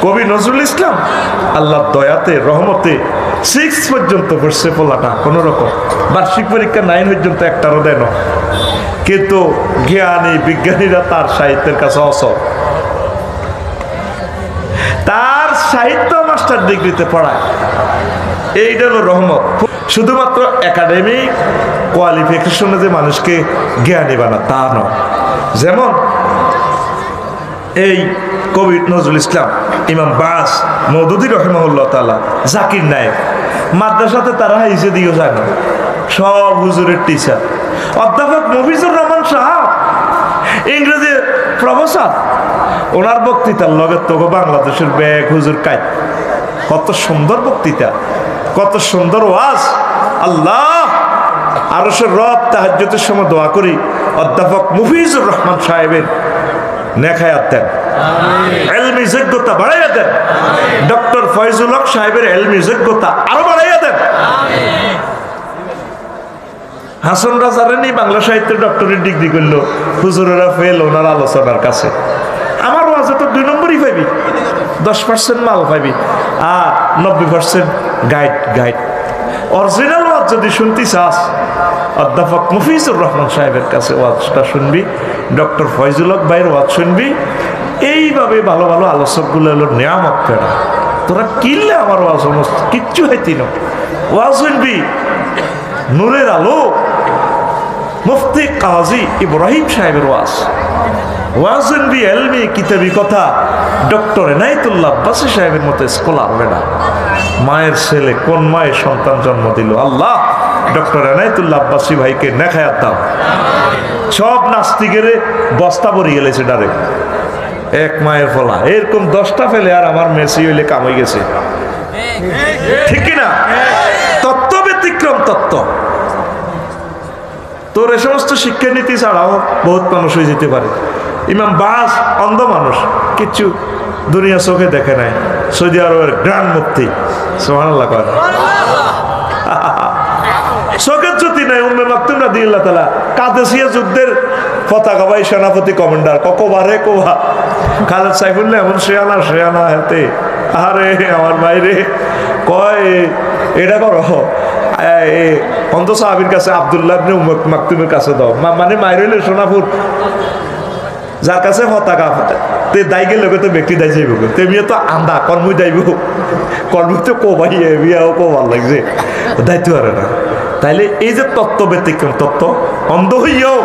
কবি নজরুল ইসলাম আল্লাহর দয়াতে রহমতে 6 পর্যন্ত পড়ছে পোলাটা, কোন রকম বার্ষিক পরীক্ষা 9 পর্যন্ত একটারও দেয় না, কিন্তু জ্ঞানী বিজ্ঞানীরা তার সাহিত্যের কাছে অসব, তার সাহিত্য মাস্টার ডিগ্রিতে পড়ায়। এইটা হলো রহমত। শুধুমাত্র একাডেমিক কোয়ালিফিকেশনে যে মানুষকে জ্ঞানী বানা তা নয়। যেমন এই কবি নজরুল ইসলাম, ইমাম বাস মওদুদী রহিমাহুল্লাহ তাআলা, জাকির নায়েক, মাদ্রাসাতে তারা হিসে দিয়েও যায় না, সব হুজুরের টিচার। অধ্যাপক মফিজুর রহমান সাহেব ইংরেজি প্রফেসর, ওনার বক্তৃতার লগে তো বাংলাদেশের ব্যাগ হুজুর কাই, কত সুন্দর বক্তৃতা, কত সুন্দর ওয়াজ। আল্লাহ আরশের রব তাহাজ্জুদের সময় দোয়া করি অধ্যাপক মফিজুর রহমান সাহেবের নেখায়াত দেন, ইলমি যোগ্যতা বাড়াইয়া দেন। ডক্টর ফয়জুল হক সাহেবের ইলমি যোগ্যতা আরো বাড়াইয়া দেন। হাসান রাজারানি বাংলা সাহিত্যের ডক্টরেট ডিগ্রি করলো, হুজুরেরা ফেল ওনার আলোচনার কাছে। আমার ওয়াজে তো 2 নম্বরই পাইবি, 10% মাল পাইবি, আর 90% গাইড। অরিজিনাল ওয়াজ যদি শুনতে চাস অধ্যাপক মফিজুর রহমান সাহেবের কাছে ওয়াজটা শুনবি, ডক্টর ফয়জুল হক ভাইয়ের ওয়াজ শুনবি। এইভাবে ভালো ভালো আলোচকগুলো হলো নিয়ামত ফেরা। তোরা কিনলে আমার ওয়াজ সমস্ত কিচ্ছু হইতি না, ওয়াজ শুনবি নূরের আলো মুফতি কাজী ইব্রাহিম সাহেবের ওয়াজ শুনবি, এলমি কিতাবি কথা ডক্টর এনায়েতুল্লাহ আব্বাসী সাহেবের মতো স্কলার হবে না। মায়ের ছেলে কোন মায়ের সন্তান জন্ম দিল, আল্লাহ ডক্টর এনায়েতুল্লাহ আব্বাসী ভাইকে নেখায়াত দাও। সব নাস্তিকের বস্তা ভরে গেলেছে ডাইরেক্ট, এক মায়ের ফলা এরকম 10টা ফেলে আর আমার মেসি হইলে কাম হয়ে গেছে, ঠিক কিনা? তত্ত্ব ব্যতিক্রম তত্ত্ব। তোর এ সমস্ত শিক্ষানীতি ছাড়াও বহুত মানুষ হয়ে যেতে পারে। ইমাম বাস অন্ধ মানুষ, কিচ্ছু দুনিয়া চোখে দেখে নাই, সৌদি আরবের গ্রান্ড মুফতি, সুবহানাল্লাহ কয় চোখের জ্যোতি নাই। উম্মে মাকতুম রাদিয়াল্লাহু তাআলা কাদেসিয়া যুদ্ধের পতাকা ভাই সেনাপতি কমান্ডার, ককবারে কোয়া খালেদ সাইফুল্লাহ এমন শেয়ানা হাতে, আরে আমার বাইরে কয় এটা করো অন্ধ সাহাবীর কাছে আব্দুল্লাহ ইবনে উম্মে মাকতুমের কাছে দাও, মানে মাইরইলে সোনাপুর যার কাছে পতাকা তে দাই গেলে তো ব্যক্তি দাই যাইব, তেমিয়ে তো আন্দা কর্মই দাইব, কর্ম তো কোবাই বিয়াও কোবার লাগছে, দায়িত্ব পারে না। তাইলে এই যে তত্ত্ব ব্যতিক্রম তত্ত্ব, অন্ধ হইয়াও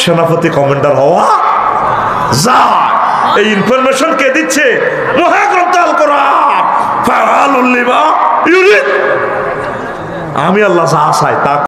সেনাপতি কমান্ডার হওয়া যায়। এই ইনফরমেশন কে দিচ্ছে? মহাগ্রন্থ আল কোরআন, ফাআলুল লিমা ইউরিদ। আমি আল্লাহ যা চাই তা